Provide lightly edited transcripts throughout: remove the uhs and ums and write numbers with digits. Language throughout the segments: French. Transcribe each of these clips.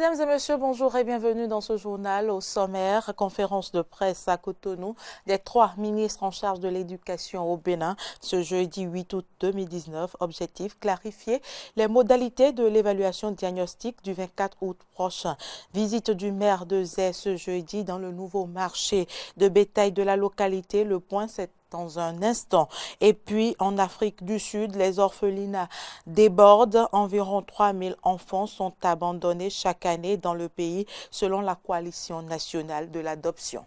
Mesdames et messieurs, bonjour et bienvenue dans ce journal. Au sommaire, conférence de presse à Cotonou des 3 ministres en charge de l'éducation au Bénin ce jeudi 8 août 2019. Objectif, clarifier les modalités de l'évaluation diagnostique du 24 août prochain. Visite du maire de Zé ce jeudi dans le nouveau marché de bétail de la localité. Le point, c'est dans un instant. Et puis, en Afrique du Sud, les orphelinats débordent. Environ 3000 enfants sont abandonnés chaque année dans le pays, selon la Coalition nationale de l'adoption.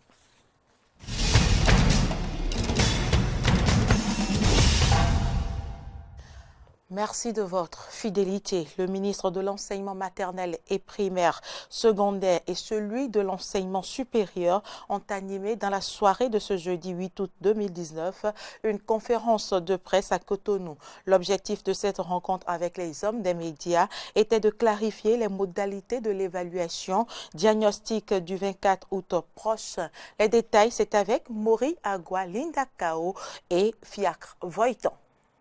Merci de votre fidélité. Le ministre de l'Enseignement maternel et primaire, secondaire et celui de l'Enseignement supérieur ont animé dans la soirée de ce jeudi 8 août 2019 une conférence de presse à Cotonou. L'objectif de cette rencontre avec les hommes des médias était de clarifier les modalités de l'évaluation diagnostique du 24 août prochain. Les détails, c'est avec Mori Agua, Linda Kao et Fiacre Voitan.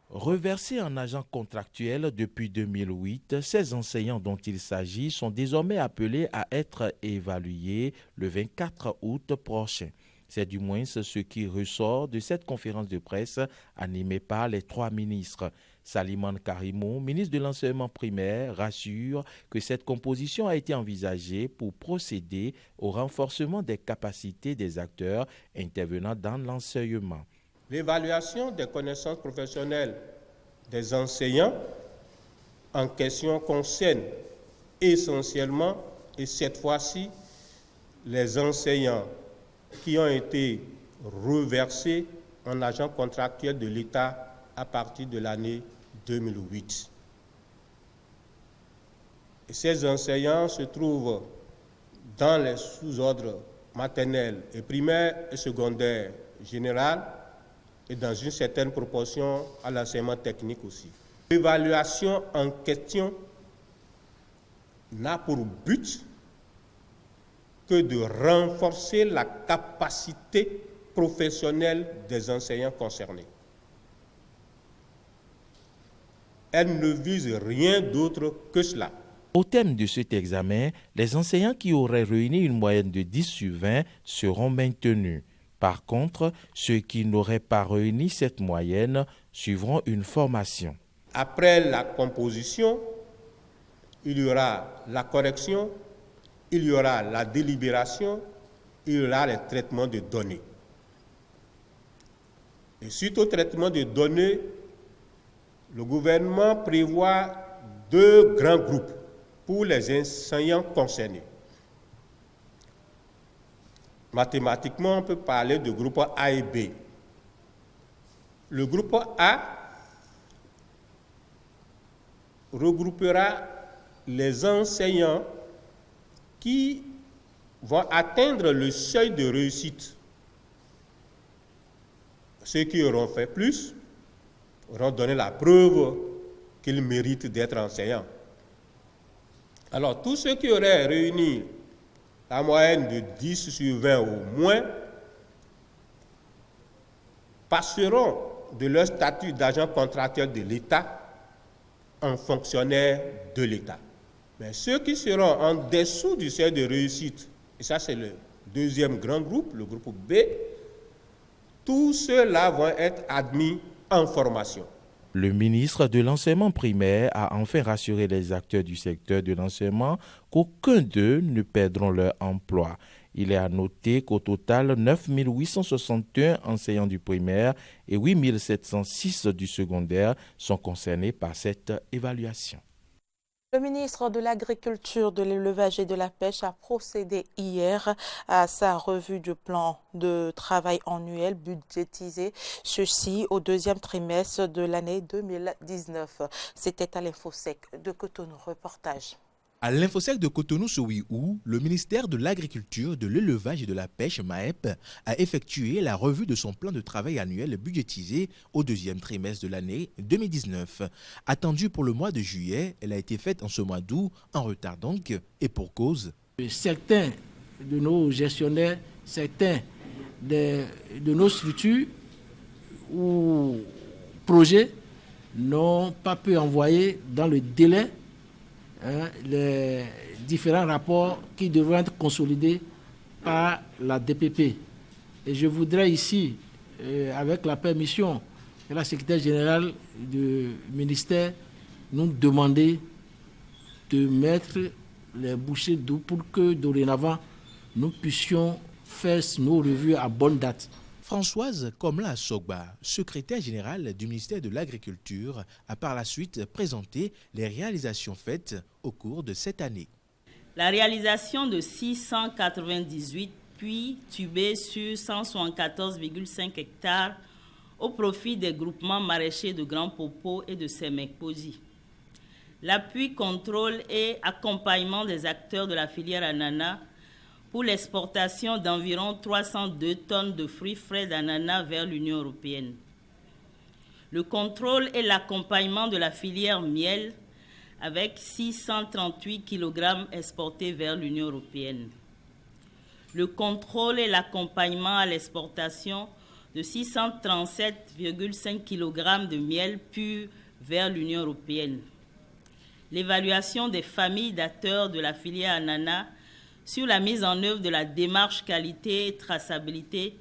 Reversés en agents contractuels depuis 2008, ces enseignants dont il s'agit sont désormais appelés à être évalués le 24 août prochain. C'est du moins ce qui ressort de cette conférence de presse animée par les 3 ministres. Salimane Karimou, ministre de l'Enseignement primaire, rassure que cette composition a été envisagée pour procéder au renforcement des capacités des acteurs intervenant dans l'enseignement. L'évaluation des connaissances professionnelles des enseignants en question concerne essentiellement, et cette fois-ci, les enseignants qui ont été reversés en agents contractuels de l'État à partir de l'année 2008. Et ces enseignants se trouvent dans les sous-ordres maternels et primaires et secondaires généraux, et dans une certaine proportion à l'enseignement technique aussi. L'évaluation en question n'a pour but que de renforcer la capacité professionnelle des enseignants concernés. Elle ne vise rien d'autre que cela. Au thème de cet examen, les enseignants qui auraient réuni une moyenne de 10 sur 20 seront maintenus. Par contre, ceux qui n'auraient pas réuni cette moyenne suivront une formation. Après la composition, il y aura la correction, il y aura la délibération, il y aura les traitements de données. Et suite au traitement de données, le gouvernement prévoit 2 grands groupes pour les enseignants concernés. Mathématiquement, on peut parler de groupe A et B. Le groupe A regroupera les enseignants qui vont atteindre le seuil de réussite. Ceux qui auront fait plus auront donné la preuve qu'ils méritent d'être enseignants. Alors, tous ceux qui auraient réuni la moyenne de 10 sur 20 au moins passeront de leur statut d'agent contractuel de l'État en fonctionnaire de l'État. Mais ceux qui seront en dessous du seuil de réussite, et ça c'est le deuxième grand groupe, le groupe B, tous ceux-là vont être admis en formation. Le ministre de l'Enseignement primaire a enfin rassuré les acteurs du secteur de l'enseignement qu'aucun d'eux ne perdront leur emploi. Il est à noter qu'au total, 9 861 enseignants du primaire et 8 706 du secondaire sont concernés par cette évaluation. Le ministre de l'Agriculture, de l'Élevage et de la Pêche a procédé hier à sa revue du plan de travail annuel budgétisé, ceci au 2e trimestre de l'année 2019. C'était à l'Infosec de Cotonou. Reportage. À l'Infosec de Cotonou ce 8 août, le ministère de l'Agriculture, de l'Élevage et de la Pêche, MAEP, a effectué la revue de son plan de travail annuel budgétisé au 2e trimestre de l'année 2019. Attendue pour le mois de juillet, elle a été faite en ce mois d'août, en retard donc, et pour cause. Certains de nos gestionnaires, certains de nos structures ou projets n'ont pas pu envoyer dans le délai les différents rapports qui devront être consolidés par la DPP. Et je voudrais ici, avec la permission de la secrétaire générale du ministère, nous demander de mettre les bouchées doubles pour que dorénavant nous puissions faire nos revues à bonne date. Françoise Komla Sogba, secrétaire générale du ministère de l'Agriculture, a par la suite présenté les réalisations faites au cours de cette année. La réalisation de 698 puits tubés sur 174,5 hectares au profit des groupements maraîchers de Grand Popo et de Semekposi. L'appui, contrôle et accompagnement des acteurs de la filière ananas pour l'exportation d'environ 302 tonnes de fruits frais d'ananas vers l'Union européenne. Le contrôle et l'accompagnement de la filière miel avec 638 kg exportés vers l'Union européenne. Le contrôle et l'accompagnement à l'exportation de 637,5 kg de miel pur vers l'Union européenne. L'évaluation des familles d'acteurs de la filière ananas sur la mise en œuvre de la démarche qualité et traçabilité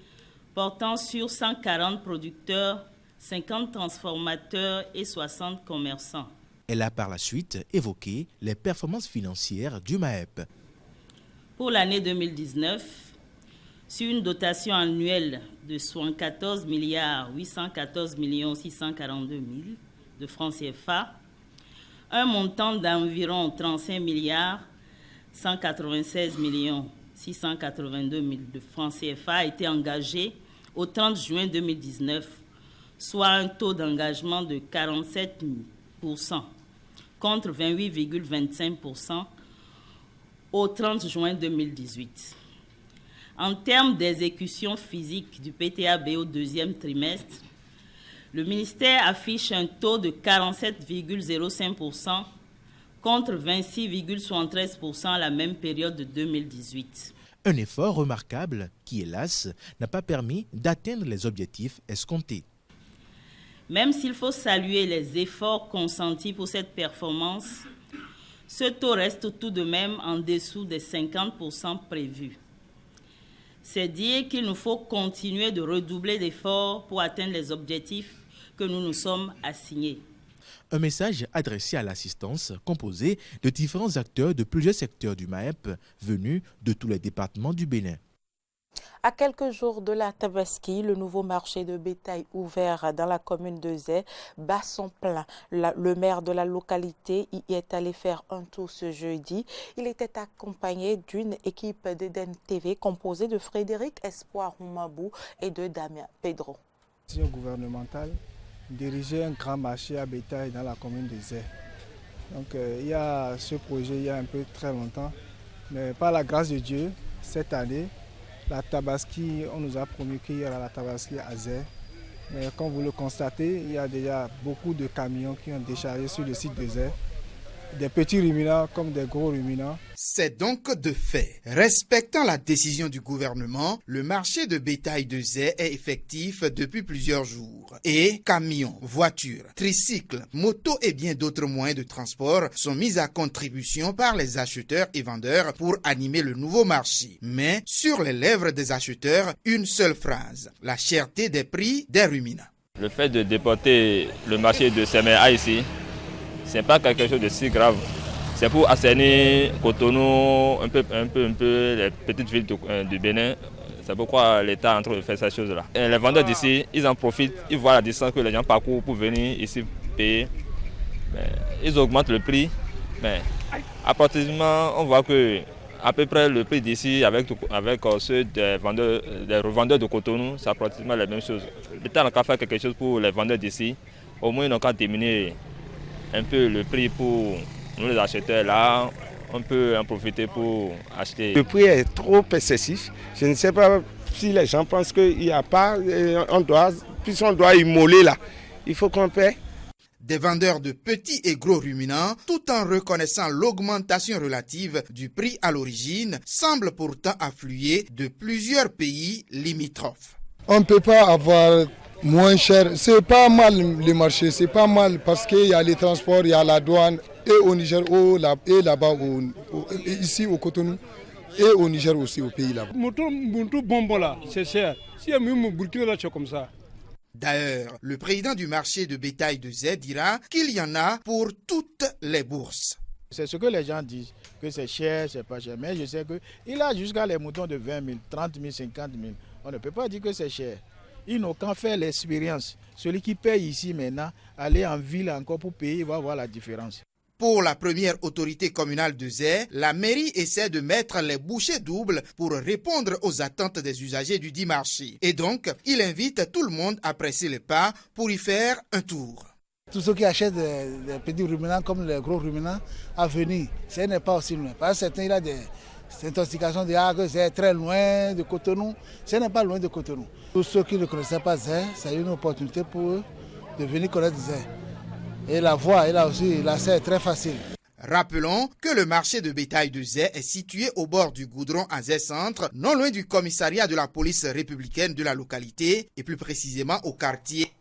portant sur 140 producteurs, 50 transformateurs et 60 commerçants. Elle a par la suite évoqué les performances financières du MAEP. Pour l'année 2019, sur une dotation annuelle de 74 814 642 000 de francs CFA, un montant d'environ 35 196 682 000 de francs CFA a été engagé au 30 juin 2019, soit un taux d'engagement de 47% contre 28,25% au 30 juin 2018. En termes d'exécution physique du PTAB au deuxième trimestre, le ministère affiche un taux de 47,05% contre 26,73% à la même période de 2018. Un effort remarquable qui, hélas, n'a pas permis d'atteindre les objectifs escomptés. Même s'il faut saluer les efforts consentis pour cette performance, ce taux reste tout de même en dessous des 50% prévus. C'est dire qu'il nous faut continuer de redoubler d'efforts pour atteindre les objectifs que nous nous sommes assignés. Un message adressé à l'assistance composée de différents acteurs de plusieurs secteurs du MAEP venus de tous les départements du Bénin. À quelques jours de la Tabaski, le nouveau marché de bétail ouvert dans la commune de Zé bat son plein. Le maire de la localité y est allé faire un tour ce jeudi. Il était accompagné d'une équipe d'Eden TV composée de Frédéric Espoir Oumabou et de Damien Pedro. Décision gouvernementale, diriger un grand marché à bétail dans la commune de Zé. Donc il y a ce projet il y a un peu très longtemps, mais par la grâce de Dieu, cette année, la Tabaski, on nous a promis qu'il y aura la Tabaski à Zé. Mais comme vous le constatez, il y a déjà beaucoup de camions qui ont déchargé sur le site de Zé. Des petits ruminants comme des gros ruminants. C'est donc de fait. Respectant la décision du gouvernement, le marché de bétail de Zé est effectif depuis plusieurs jours. Et camions, voitures, tricycles, motos et bien d'autres moyens de transport sont mis à contribution par les acheteurs et vendeurs pour animer le nouveau marché. Mais sur les lèvres des acheteurs, une seule phrase, la cherté des prix des ruminants. Le fait de déporter le marché de Séméa ici, ce n'est pas quelque chose de si grave. C'est pour assainir Cotonou, un peu les petites villes du Bénin. C'est pourquoi l'État est en train de faire ces choses-là. Et les vendeurs d'ici, ils en profitent, ils voient la distance que les gens parcourent pour venir ici payer. Mais ils augmentent le prix. Mais approximativement, on voit que à peu près le prix d'ici avec ceux des revendeurs de Cotonou, c'est approximativement la même chose. L'État n'a qu'à faire quelque chose pour les vendeurs d'ici. Au moins, ils n'ont qu'à diminuer un peu le prix pour nous les acheteurs. Là, on peut en profiter pour acheter. Le prix est trop excessif. Je ne sais pas si les gens pensent qu'il n'y a pas, puisqu'on doit immoler là, il faut qu'on paie. Des vendeurs de petits et gros ruminants, tout en reconnaissant l'augmentation relative du prix à l'origine, semblent pourtant affluer de plusieurs pays limitrophes. On ne peut pas avoir moins cher. C'est pas mal le marché, c'est pas mal parce qu'il y a les transports, il y a la douane. et au Niger, et là-bas, ici au Cotonou, et au Niger aussi, au pays là-bas. Bonbon là, c'est cher. Si même au Burkina là, c'est comme ça. D'ailleurs, le président du marché de bétail de Z dira qu'il y en a pour toutes les bourses. C'est ce que les gens disent, que c'est cher, c'est pas cher. Mais je sais qu'il a jusqu'à les moutons de 20 000, 30 000, 50 000. On ne peut pas dire que c'est cher. Ils n'ont qu'à faire l'expérience. Celui qui paye ici maintenant, aller en ville encore pour payer, il va voir la différence. Pour la première autorité communale de Zé, la mairie essaie de mettre les bouchées doubles pour répondre aux attentes des usagers du dit marché. Et donc, il invite tout le monde à presser le pas pour y faire un tour. Tous ceux qui achètent des petits ruminants comme les gros ruminants à venir, ce n'est pas aussi loin. Parce que certains, il y a des intoxications de que c'est très loin de Cotonou. Ce n'est pas loin de Cotonou. Tous ceux qui ne connaissaient pas Zé, c'est une opportunité pour eux de venir connaître Zé. Et la voie, l'accès est très facile. Rappelons que le marché de bétail de Zé est situé au bord du goudron à Zé Centre, non loin du commissariat de la police républicaine de la localité et plus précisément au quartier.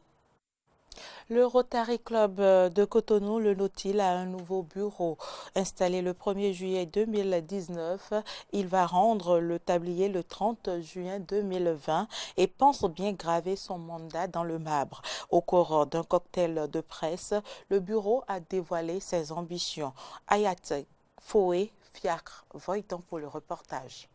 Le Rotary Club de Cotonou, le Nautil, a un nouveau bureau. Installé le 1er juillet 2019, il va rendre le tablier le 30 juin 2020 et pense bien graver son mandat dans le marbre. Au cours d'un cocktail de presse, le bureau a dévoilé ses ambitions. Ayat Foué, Fiacre, Voiton pour le reportage.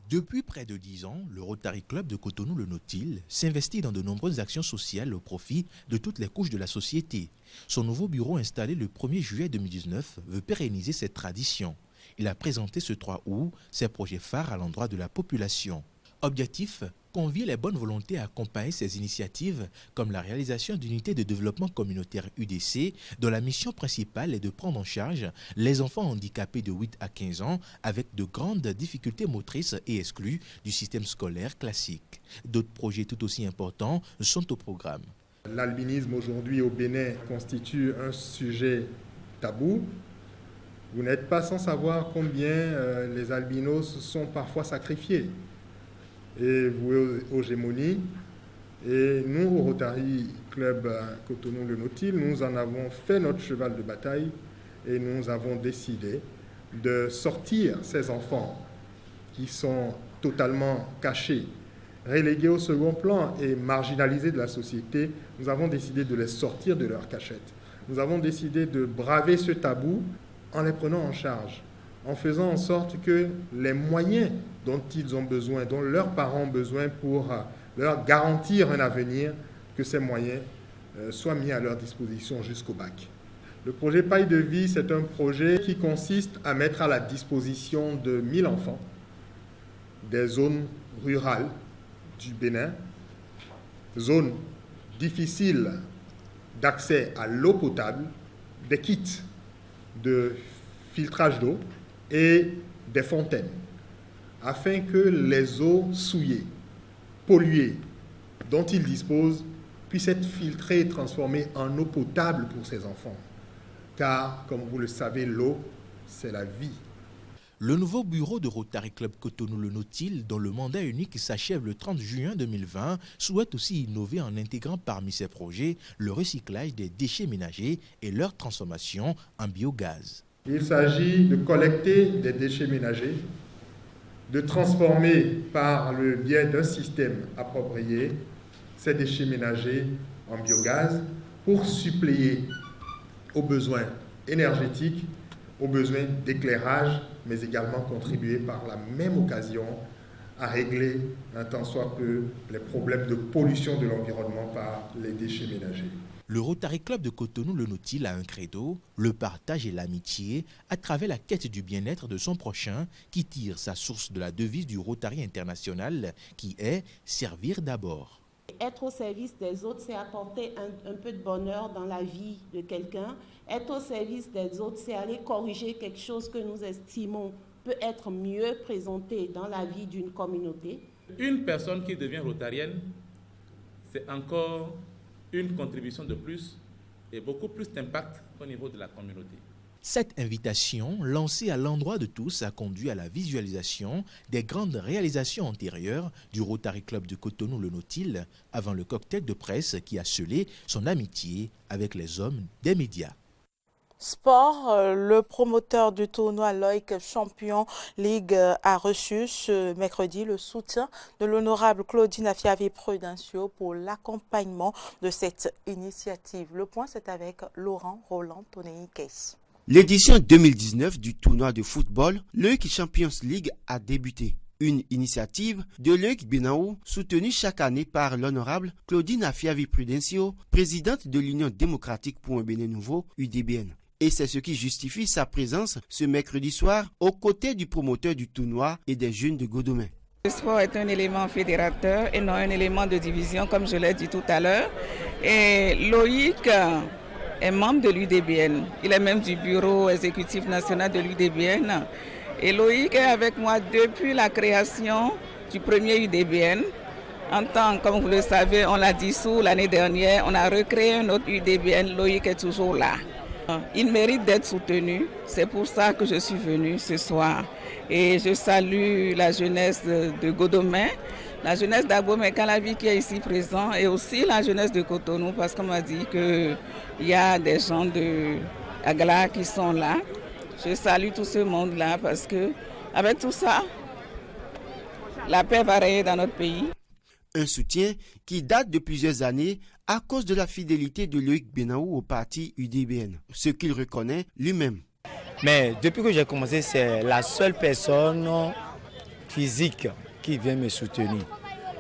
Depuis près de 10 ans, le Rotary Club de Cotonou, le Nautil, s'investit dans de nombreuses actions sociales au profit de toutes les couches de la société. Son nouveau bureau installé le 1er juillet 2019 veut pérenniser cette tradition. Il a présenté ce 3 août ses projets phares à l'endroit de la population. Objectif, convier les bonnes volontés à accompagner ces initiatives comme la réalisation d'unités de développement communautaire UDC dont la mission principale est de prendre en charge les enfants handicapés de 8 à 15 ans avec de grandes difficultés motrices et exclus du système scolaire classique. D'autres projets tout aussi importants sont au programme. L'albinisme aujourd'hui au Bénin constitue un sujet tabou. Vous n'êtes pas sans savoir combien les albinos sont parfois sacrifiés et voués aux gémonies. Et nous, au Rotary Club Cotonou le Nautil, nous en avons fait notre cheval de bataille et nous avons décidé de sortir ces enfants qui sont totalement cachés, relégués au second plan et marginalisés de la société. Nous avons décidé de les sortir de leur cachette. Nous avons décidé de braver ce tabou en les prenant en charge, en faisant en sorte que les moyens dont ils ont besoin, dont leurs parents ont besoin pour leur garantir un avenir, que ces moyens soient mis à leur disposition jusqu'au bac. Le projet Paille de Vie, c'est un projet qui consiste à mettre à la disposition de 1000 enfants des zones rurales du Bénin, zones difficiles d'accès à l'eau potable, des kits de filtrage d'eau et des fontaines, afin que les eaux souillées, polluées, dont ils disposent, puissent être filtrées et transformées en eau potable pour ces enfants. Car, comme vous le savez, l'eau, c'est la vie. Le nouveau bureau de Rotary Club Cotonou le Nautil, dont le mandat unique s'achève le 30 juin 2020, souhaite aussi innover en intégrant parmi ses projets le recyclage des déchets ménagers et leur transformation en biogaz. Il s'agit de collecter des déchets ménagers, de transformer par le biais d'un système approprié ces déchets ménagers en biogaz pour suppléer aux besoins énergétiques, aux besoins d'éclairage, mais également contribuer par la même occasion à régler un tant soit peu les problèmes de pollution de l'environnement par les déchets ménagers. Le Rotary Club de Cotonou le Nautil a un credo, le partage et l'amitié, à travers la quête du bien-être de son prochain, qui tire sa source de la devise du Rotary International, qui est « servir d'abord ». Être au service des autres, c'est apporter un peu de bonheur dans la vie de quelqu'un. Être au service des autres, c'est aller corriger quelque chose que nous estimons peut être mieux présenté dans la vie d'une communauté. Une personne qui devient rotarienne, c'est encore une contribution de plus et beaucoup plus d'impact au niveau de la communauté. Cette invitation, lancée à l'endroit de tous, a conduit à la visualisation des grandes réalisations antérieures du Rotary Club de Cotonou le Nautil avant le cocktail de presse qui a scellé son amitié avec les hommes des médias. Sport, le promoteur du tournoi Loïc Champion League a reçu ce mercredi le soutien de l'honorable Claudine Afiavi-Prudencio pour l'accompagnement de cette initiative. Le point, c'est avec Laurent Roland Tonéi-Kess. L'édition 2019 du tournoi de football Loïc Champions League a débuté. Une initiative de Loïc Benaou soutenue chaque année par l'honorable Claudine Afiavi-Prudencio, présidente de l'Union démocratique pour un Bénin nouveau, UDBN. Et c'est ce qui justifie sa présence ce mercredi soir aux côtés du promoteur du tournoi et des jeunes de Godomin. Le sport est un élément fédérateur et non un élément de division comme je l'ai dit tout à l'heure. Et Loïc est membre de l'UDBN. Il est même du bureau exécutif national de l'UDBN. Et Loïc est avec moi depuis la création du premier UDBN. Comme vous le savez, on l'a dissous l'année dernière. On a recréé un autre UDBN. Loïc est toujours là. Il mérite d'être soutenu. C'est pour ça que je suis venue ce soir. Et je salue la jeunesse de Godomin, la jeunesse d'Agbo-Mekalavi qui est ici présent et aussi la jeunesse de Cotonou parce qu'on m'a dit qu'il y a des gens de Agla qui sont là. Je salue tout ce monde-là parce que avec tout ça, la paix va régner dans notre pays. Un soutien qui date de plusieurs années à cause de la fidélité de Loïc Benaou au parti UDBN, ce qu'il reconnaît lui-même. Mais depuis que j'ai commencé, c'est la seule personne physique qui vient me soutenir.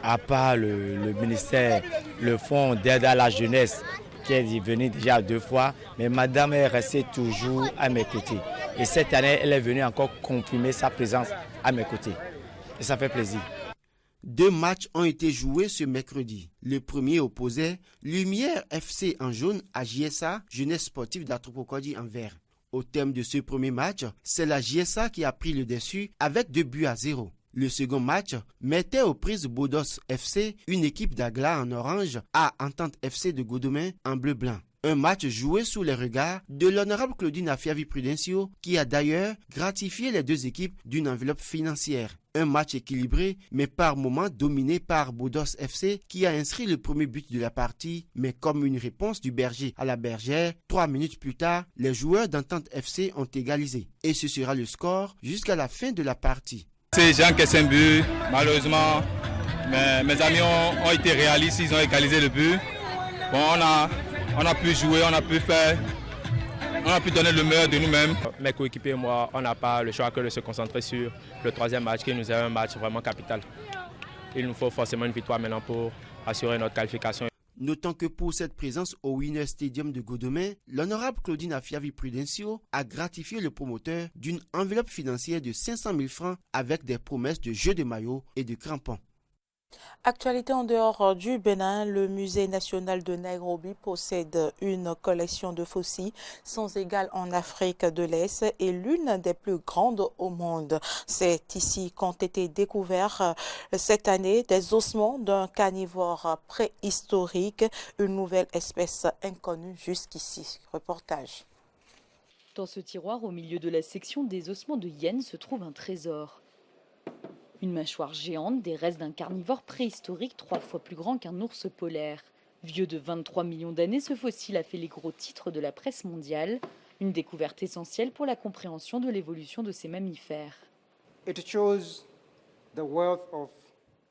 À part le ministère, le fonds d'aide à la jeunesse, qui est venu déjà 2 fois, mais madame est restée toujours à mes côtés. Et cette année, elle est venue encore confirmer sa présence à mes côtés. Et ça fait plaisir. 2 matchs ont été joués ce mercredi. Le premier opposait Lumière FC en jaune à JSA, Jeunesse Sportive d'Atropocodi en vert. Au terme de ce premier match, c'est la JSA qui a pris le dessus avec 2-0. Le second match mettait aux prises Bodos FC, une équipe d'Agla en orange, à Entente FC de Godomin en bleu-blanc. Un match joué sous les regards de l'honorable Claudine Afiavi-Prudencio qui a d'ailleurs gratifié les 2 équipes d'une enveloppe financière. Un match équilibré mais par moments dominé par Bodos FC qui a inscrit le premier but de la partie mais comme une réponse du berger à la bergère, 3 minutes plus tard, les joueurs d'Entente FC ont égalisé. Et ce sera le score jusqu'à la fin de la partie. C'est Jean qui a un but, malheureusement, mais mes amis ont été réalistes, ils ont égalisé le but. Bon, on a pu jouer, on a pu faire, on a pu donner le meilleur de nous-mêmes. Mes coéquipiers et moi, on n'a pas le choix que de se concentrer sur le 3e match qui nous est un match vraiment capital. Il nous faut forcément une victoire maintenant pour assurer notre qualification. Notons que pour cette présence au Winner Stadium de Godomin, l'honorable Claudine Afiavi-Prudencio a gratifié le promoteur d'une enveloppe financière de 500 000 francs avec des promesses de jeux de maillot et de crampons. Actualité en dehors du Bénin, le musée national de Nairobi possède une collection de fossiles sans égale en Afrique de l'Est et l'une des plus grandes au monde. C'est ici qu'ont été découverts cette année des ossements d'un carnivore préhistorique, une nouvelle espèce inconnue jusqu'ici. Reportage. Dans ce tiroir, au milieu de la section des ossements de hyène, se trouve un trésor. Une mâchoire géante, des restes d'un carnivore préhistorique 3 fois plus grand qu'un ours polaire. Vieux de 23 millions d'années, ce fossile a fait les gros titres de la presse mondiale. Une découverte essentielle pour la compréhension de l'évolution de ces mammifères.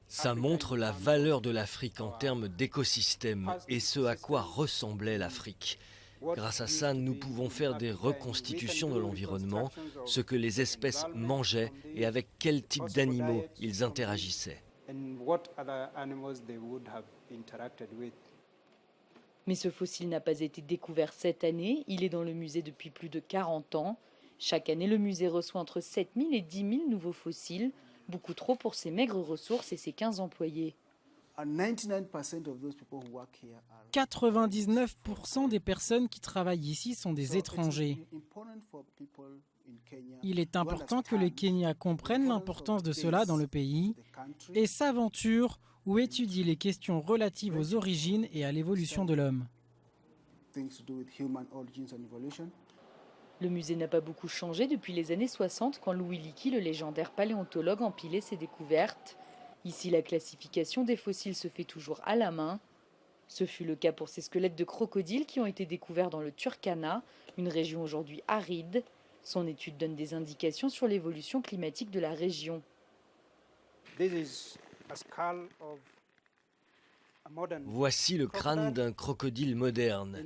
Ça montre la valeur de l'Afrique en termes d'écosystème et ce à quoi ressemblait l'Afrique. Grâce à ça, nous pouvons faire des reconstitutions de l'environnement, ce que les espèces mangeaient et avec quel type d'animaux ils interagissaient. Mais ce fossile n'a pas été découvert cette année, il est dans le musée depuis plus de 40 ans. Chaque année, le musée reçoit entre 7 000 et 10 000 nouveaux fossiles, beaucoup trop pour ses maigres ressources et ses 15 employés. 99% des personnes qui travaillent ici sont des étrangers. Il est important que le Kenya comprenne l'importance de cela dans le pays et s'aventure ou étudie les questions relatives aux origines et à l'évolution de l'homme. Le musée n'a pas beaucoup changé depuis les années 60 quand Louis Leakey, le légendaire paléontologue, empilait ses découvertes. Ici, la classification des fossiles se fait toujours à la main. Ce fut le cas pour ces squelettes de crocodiles qui ont été découverts dans le Turkana, une région aujourd'hui aride. Son étude donne des indications sur l'évolution climatique de la région. Voici le crâne d'un crocodile moderne.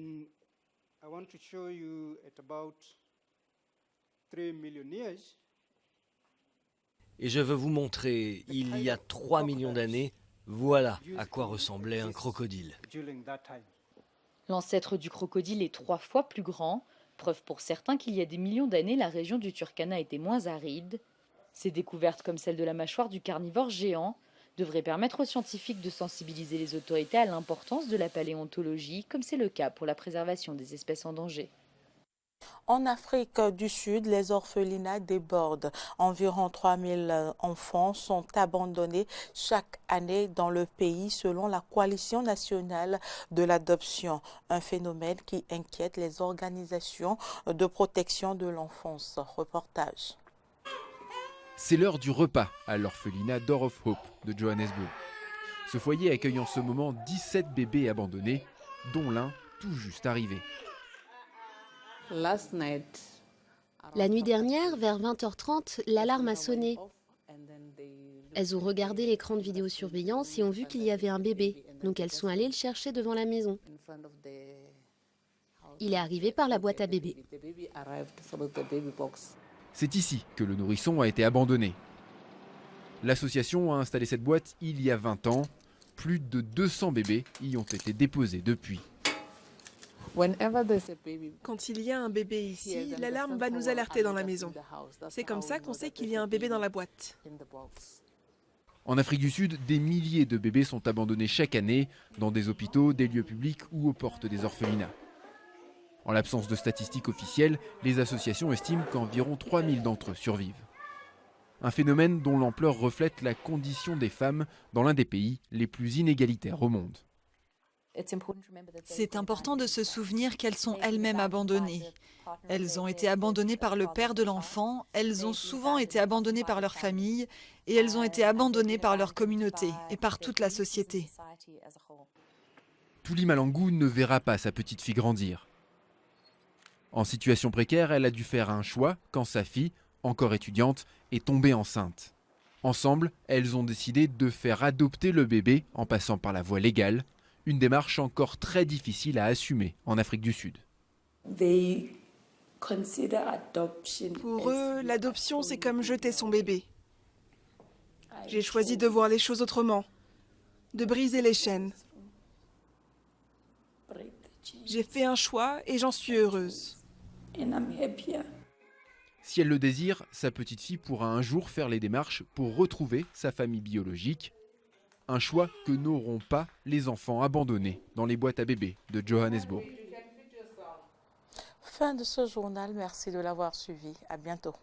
Et je veux vous montrer, il y a 3 millions d'années, voilà à quoi ressemblait un crocodile. L'ancêtre du crocodile est 3 fois plus grand, preuve pour certains qu'il y a des millions d'années, la région du Turkana était moins aride. Ces découvertes, comme celle de la mâchoire du carnivore géant, devraient permettre aux scientifiques de sensibiliser les autorités à l'importance de la paléontologie, comme c'est le cas pour la préservation des espèces en danger. En Afrique du Sud, les orphelinats débordent. Environ 3000 enfants sont abandonnés chaque année dans le pays selon la Coalition nationale de l'adoption, un phénomène qui inquiète les organisations de protection de l'enfance. Reportage. C'est l'heure du repas à l'orphelinat Door of Hope de Johannesburg. Ce foyer accueille en ce moment 17 bébés abandonnés, dont l'un tout juste arrivé. La nuit dernière, vers 20h30, l'alarme a sonné. Elles ont regardé l'écran de vidéosurveillance et ont vu qu'il y avait un bébé, donc elles sont allées le chercher devant la maison. Il est arrivé par la boîte à bébé. C'est ici que le nourrisson a été abandonné. L'association a installé cette boîte il y a 20 ans. Plus de 200 bébés y ont été déposés depuis. Quand il y a un bébé ici, l'alarme va nous alerter dans la maison. C'est comme ça qu'on sait qu'il y a un bébé dans la boîte. En Afrique du Sud, des milliers de bébés sont abandonnés chaque année dans des hôpitaux, des lieux publics ou aux portes des orphelinats. En l'absence de statistiques officielles, les associations estiment qu'environ 3000 d'entre eux survivent. Un phénomène dont l'ampleur reflète la condition des femmes dans l'un des pays les plus inégalitaires au monde. C'est important de se souvenir qu'elles sont elles-mêmes abandonnées. Elles ont été abandonnées par le père de l'enfant, elles ont souvent été abandonnées par leur famille et elles ont été abandonnées par leur communauté et par toute la société. Tuli Malangu ne verra pas sa petite fille grandir. En situation précaire, elle a dû faire un choix quand sa fille, encore étudiante, est tombée enceinte. Ensemble, elles ont décidé de faire adopter le bébé en passant par la voie légale, une démarche encore très difficile à assumer en Afrique du Sud. Pour eux, l'adoption, c'est comme jeter son bébé. J'ai choisi de voir les choses autrement, de briser les chaînes. J'ai fait un choix et j'en suis heureuse. Si elle le désire, sa petite fille pourra un jour faire les démarches pour retrouver sa famille biologique. Un choix que n'auront pas les enfants abandonnés dans les boîtes à bébés de Johannesburg. Fin de ce journal, merci de l'avoir suivi. À bientôt.